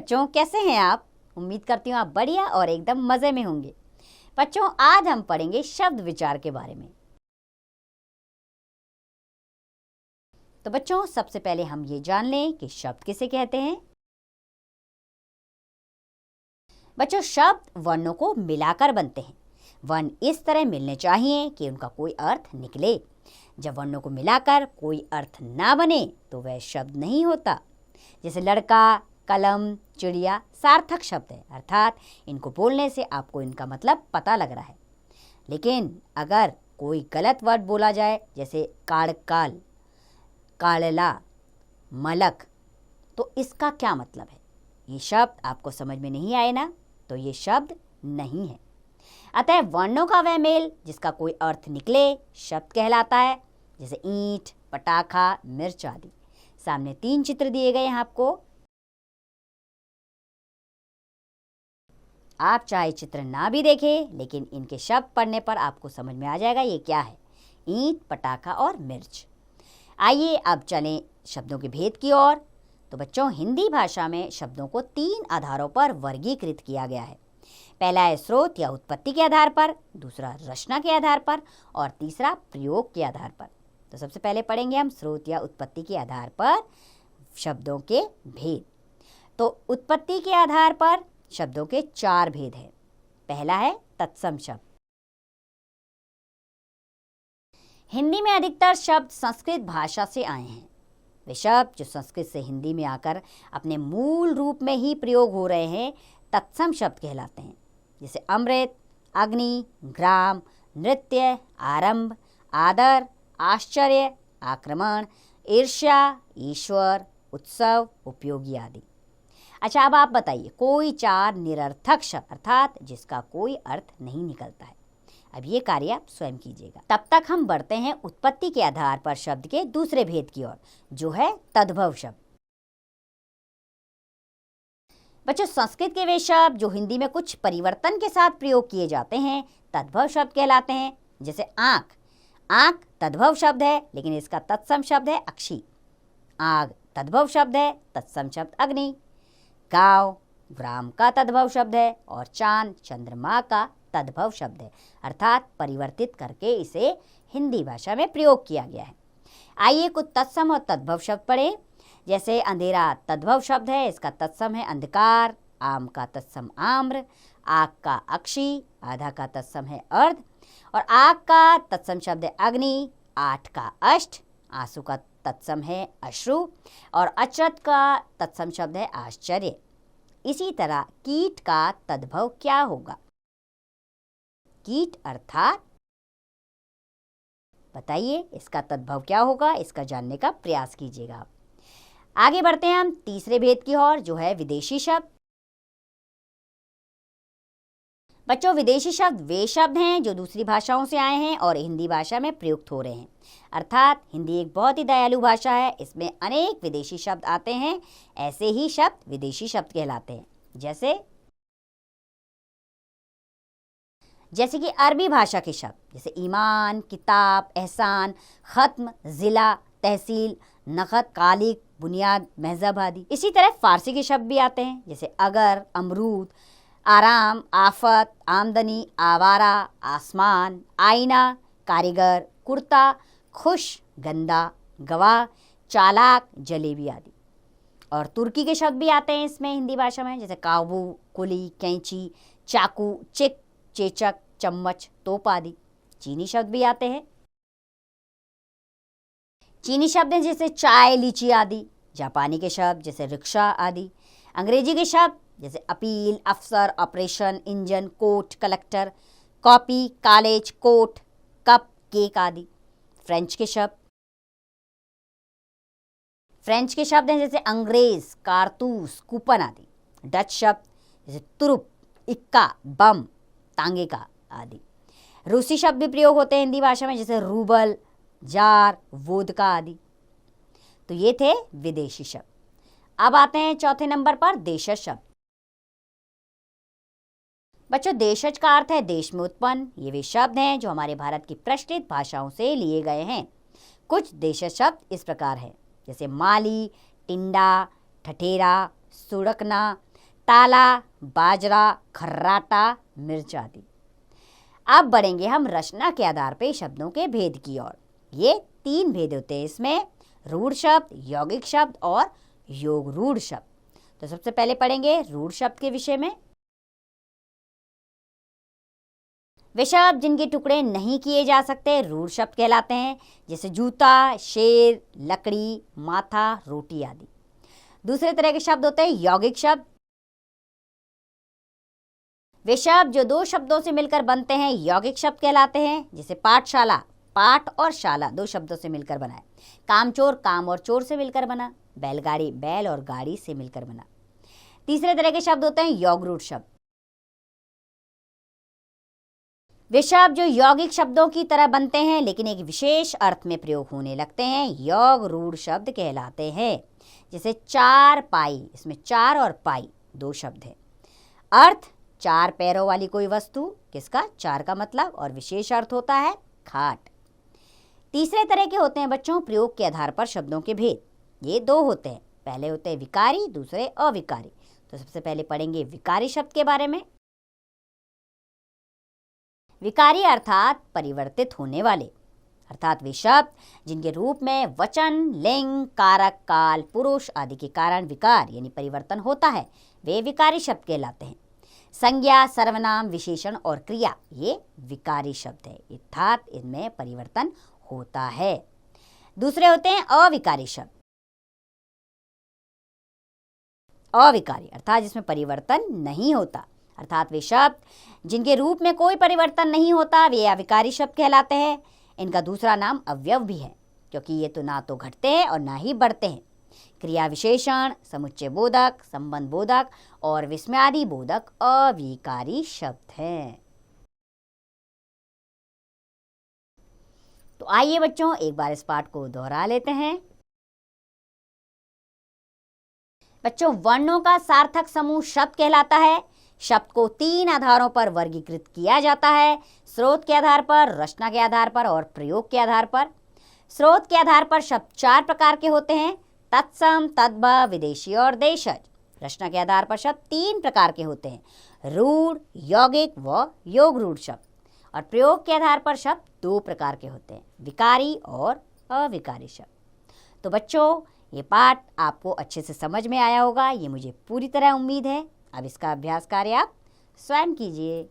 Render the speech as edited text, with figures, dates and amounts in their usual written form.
बच्चों, कैसे हैं आप? उम्मीद करती हूँ आप बढ़िया और एकदम मज़े में होंगे। बच्चों, आज हम पढ़ेंगे शब्द विचार के बारे में। तो बच्चों, सबसे पहले हम ये जान लें कि शब्द किसे कहते हैं। बच्चों, शब्द वर्णों को मिलाकर बनते हैं। वर्ण इस तरह मिलने चाहिए कि उनका कोई अर्थ निकले। जब वर्णों को मिलाकर कोई अर्थ ना बने तो वह शब्द नहीं होता। जैसे लड़का, कलम, चिड़िया सार्थक शब्द है, अर्थात इनको बोलने से आपको इनका मतलब पता लग रहा है। लेकिन अगर कोई गलत वर्ड बोला जाए, जैसे काड़काल, काड़ला, मलक, तो इसका क्या मतलब है? ये शब्द आपको समझ में नहीं आए ना, तो ये शब्द नहीं है। अतः वर्णों का वह मेल जिसका कोई अर्थ निकले शब्द कहलाता है। जैसे ईंट, पटाखा, मिर्च आदि। सामने 3 चित्र दिए गए हैं आपको। आप चाहे चित्र ना भी देखें, लेकिन इनके शब्द पढ़ने पर आपको समझ में आ जाएगा ये क्या है। ईंट, पटाखा और मिर्च। आइए अब चलें शब्दों के भेद की ओर। तो बच्चों, हिंदी भाषा में शब्दों को 3 आधारों पर वर्गीकृत किया गया है। पहला है स्रोत या उत्पत्ति के आधार पर, दूसरा रचना के आधार पर और तीसरा प्रयोग के आधार पर। तो सबसे पहले पढ़ेंगे हम स्रोत या उत्पत्ति के आधार पर शब्दों के भेद। तो उत्पत्ति के आधार पर शब्दों के 4 भेद हैं। पहला है तत्सम शब्द। हिंदी में अधिकतर शब्द संस्कृत भाषा से आए हैं। वे शब्द जो संस्कृत से हिंदी में आकर अपने मूल रूप में ही प्रयोग हो रहे हैं तत्सम शब्द कहलाते हैं। जैसे अमृत, अग्नि, ग्राम, नृत्य, आरंभ, आदर, आश्चर्य, आक्रमण, ईर्ष्या, ईश्वर, उत्सव, उपयोगी आदि। अच्छा, अब आप बताइए कोई 4 निरर्थक शब्द अर्थात जिसका कोई अर्थ नहीं निकलता है। अब ये कार्य आप स्वयं कीजिएगा। तब तक हम बढ़ते हैं उत्पत्ति के आधार पर शब्द के दूसरे भेद की ओर, जो है तद्भव शब्द। बच्चों, संस्कृत के वे शब्द जो हिंदी में कुछ परिवर्तन के साथ प्रयोग किए जाते हैं तद्भव शब्द कहलाते हैं। जैसे आंख। आंख तद्भव शब्द है, लेकिन इसका तत्सम शब्द है अक्षी। आग तद्भव शब्द है, तत्सम शब्द अग्नि। गांव ग्राम का तद्भव शब्द है और चांद चंद्रमा का तद्भव शब्द है, अर्थात परिवर्तित करके इसे हिंदी भाषा में प्रयोग किया गया है। आइए कुछ तत्सम और तद्भव शब्द पढ़ें। जैसे अंधेरा तद्भव शब्द है, इसका तत्सम है अंधकार। आम का तत्सम आम्र। आग का अक्षी, आधा का तत्सम है अर्ध और आग का तत्सम शब्द है अग्नि। 8 का अष्ट। आंसू का तत्सम है अश्रु और अचरज का तत्सम शब्द है आश्चर्य। इसी तरह कीट का तद्भव क्या होगा? कीट अर्थात बताइए इसका तद्भव क्या होगा? इसका जानने का प्रयास कीजिएगा आप। आगे बढ़ते हैं हम तीसरे भेद की ओर, जो है विदेशी शब्द। बच्चों, विदेशी शब्द वे शब्द हैं जो दूसरी भाषाओं से आए हैं और हिंदी भाषा में प्रयुक्त हो रहे हैं। अर्थात हिंदी एक बहुत ही दयालु भाषा है, इसमें अनेक विदेशी शब्द आते हैं। ऐसे ही शब्द विदेशी शब्द कहलाते हैं। जैसे कि अरबी भाषा के शब्द जैसे ईमान, किताब, एहसान, खत्म, जिला, तहसील, नखत, कालिक, बुनियाद, महजब आदि। इसी तरह फारसी के शब्द भी आते हैं, जैसे अगर, अमरूद, आराम, आफत, आमदनी, आवारा, आसमान, आईना, कारीगर, कुर्ता, खुश, गंदा, गवाह, चालाक, जलेबी आदि। और तुर्की के शब्द भी आते हैं इसमें हिंदी भाषा में, जैसे काबू, कुली, कैंची, चाकू, चिक, चेचक, चम्मच, तोप आदि। चीनी शब्द भी आते हैं। चीनी शब्द हैं जैसे चाय, लीची आदि। जापानी के शब्द जैसे रिक्शा आदि। अंग्रेजी के शब्द जैसे अपील, अफसर, operation, engine, court, collector, copy, college, coat, cup, cake आदि। फ्रेंच के शब्द हैं जैसे अंग्रेज, कारतूस, कूपन आदि। डच शब्द जैसे तुरुप, इक्का, बम, तांगे का आदि। रूसी शब्द भी प्रयोग होते हैं हिंदी भाषा में, जैसे रूबल, जार, वोदका आदि। तो ये थे विदेशी शब्द। अब आते हैं चौथे नंबर पर देशज शब्द। बच्चों, देशज का अर्थ है देश में उत्पन्न। ये वे शब्द हैं जो हमारे भारत की प्रचलित भाषाओं से लिए गए हैं। कुछ देशज शब्द इस प्रकार हैं, जैसे माली, टिंडा, ठठेरा, सुड़कना, ताला, बाजरा, खर्राटा, मिर्च आदि। अब बढ़ेंगे हम रचना के आधार पे शब्दों के भेद की ओर। ये 3 भेद होते हैं इसमें, रूढ़ शब्द, यौगिक शब्द और योग रूढ़ शब्द। तो सबसे पहले पढ़ेंगे रूढ़ शब्द के विषय में। वे शब्द जिनके टुकड़े नहीं किए जा सकते रूढ़ शब्द कहलाते हैं, जैसे जूता, शेर, लकड़ी, माथा, रोटी आदि। दूसरे तरह के शब्द होते हैं यौगिक शब्द। वे शब्द जो 2 शब्दों से मिलकर बनते हैं यौगिक शब्द कहलाते हैं, जैसे पाठशाला, पाठ और शाला 2 शब्दों से मिलकर बना है। कामचोर, काम और चोर से मिलकर बना। बैलगाड़ी, बैल और गाड़ी से मिलकर बना। तीसरे तरह के शब्द होते हैं योगरूढ़ शब्द। वे शब्द जो यौगिक शब्दों की तरह बनते हैं लेकिन एक विशेष अर्थ में प्रयोग होने लगते हैं योग रूढ़ शब्द कहलाते हैं, जैसे चार पाई, इसमें चार और पाई 2 शब्द है। अर्थ 4 पैरों वाली कोई वस्तु, किसका, 4 का मतलब, और विशेष अर्थ होता है खाट। तीसरे तरह के होते हैं बच्चों प्रयोग के आधार पर शब्दों के भेद। ये 2 होते हैं, पहले होते हैं विकारी, दूसरे अविकारी। तो सबसे पहले पढ़ेंगे विकारी शब्द के बारे में। विकारी अर्थात परिवर्तित होने वाले, अर्थात वे शब्द जिनके रूप में वचन, लिंग, कारक, काल, पुरुष आदि के कारण विकार यानी परिवर्तन होता है, वे विकारी शब्द कहलाते हैं। संज्ञा, सर्वनाम, विशेषण और क्रिया ये विकारी शब्द है, अर्थात इनमें परिवर्तन होता है। दूसरे होते हैं अविकारी शब्द। अविकारी अर्थात जिसमें परिवर्तन नहीं होता, अर्थात वे शब्द जिनके रूप में कोई परिवर्तन नहीं होता वे अविकारी शब्द कहलाते हैं। इनका दूसरा नाम अवयव भी है, क्योंकि ये तो ना तो घटते हैं और ना ही बढ़ते हैं। क्रिया विशेषण, समुच्चय बोधक, संबंध बोधक और विस्मयादि बोधक अविकारी शब्द हैं। तो आइए बच्चों एक बार इस पाठ को दोहरा लेते हैं। बच्चों, वर्णों का सार्थक समूह शब्द कहलाता है। शब्द को 3 आधारों पर वर्गीकृत किया जाता है, स्रोत के आधार पर, रचना के आधार पर और प्रयोग के आधार पर। स्रोत के आधार पर शब्द 4 प्रकार के होते हैं, तत्सम, तद्भव, विदेशी और देशज। रचना के आधार पर शब्द 3 प्रकार के होते हैं, रूढ़, यौगिक व योग रूढ़ शब्द। और प्रयोग के आधार पर शब्द 2 प्रकार के होते हैं, विकारी और अविकारी शब्द। तो बच्चों, ये पाठ आपको अच्छे से समझ में आया होगा, ये मुझे पूरी तरह उम्मीद है। अब इसका अभ्यास कार्य आप स्वयं कीजिए।